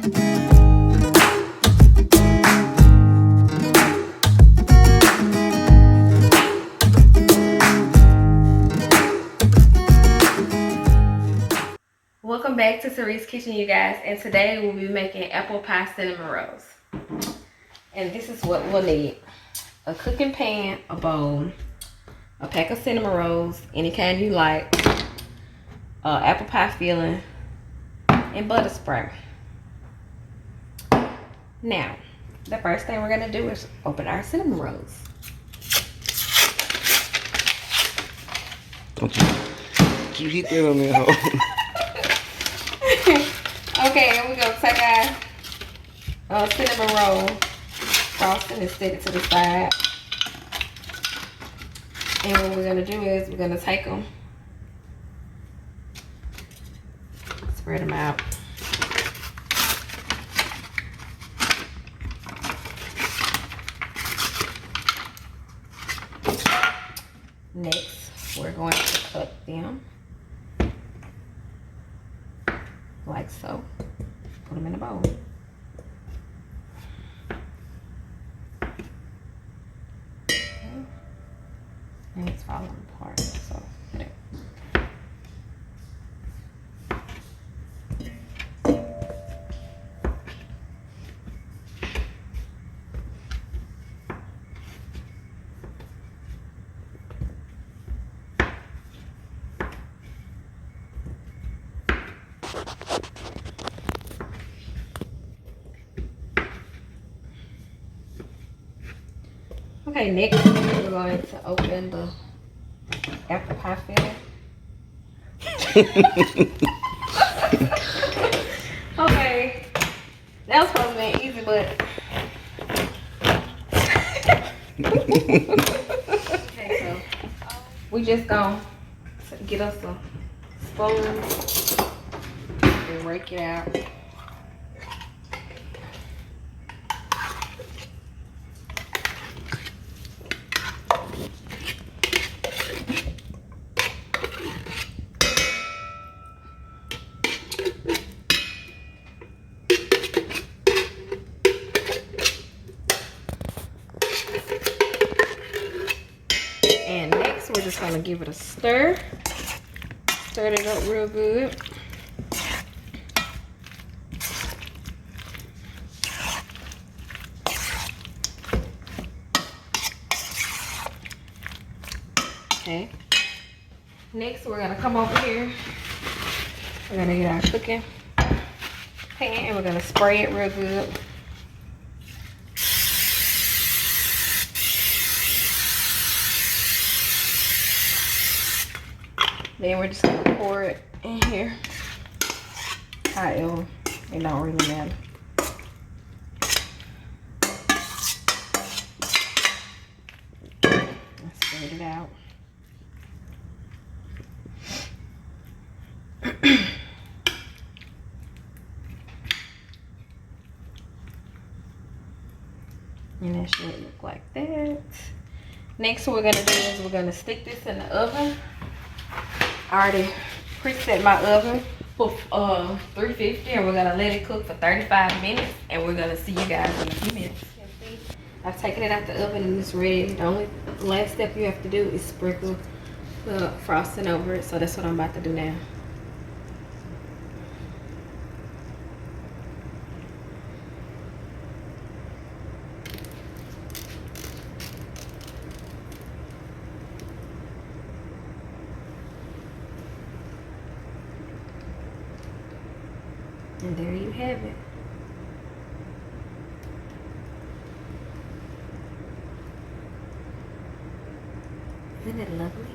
Welcome back to Terrie's Kitchen, you guys, and today we'll be making apple pie cinnamon rolls. And this is what we'll need: a cooking pan, a bowl, a pack of cinnamon rolls, any kind you like, apple pie filling, and butter spray. Now, the first thing we're gonna do is open our cinnamon rolls. Don't you hit that on that hole. Okay, and we're gonna take our cinnamon roll frosting and set it to the side. And what we're gonna do is we're gonna take them, spread them out. Next, we're going to cut them like so. Put them in a bowl. Okay. And it's falling apart, so there. Okay, next we're going to open the apple pie filling. Okay, that was supposed to be easy, but okay, so we just gonna get us a spoon and rake it out. And next, we're just gonna give it a stir. Stir it up real good. Okay. Next, we're gonna come over here. We're gonna get our cooking pan and we're gonna spray it real good. Then we're just gonna pour it in here. However, it don't really matter. Let's spread it out. And that should look like that. Next, what we're gonna do is we're gonna stick this in the oven. I already preset my oven for 350, and we're gonna let it cook for 35 minutes, and we're gonna see you guys in a few minutes. I've taken it out the oven and it's ready. The only last step you have to do is sprinkle the frosting over it, so that's what I'm about to do now. And there you have it. Isn't it lovely?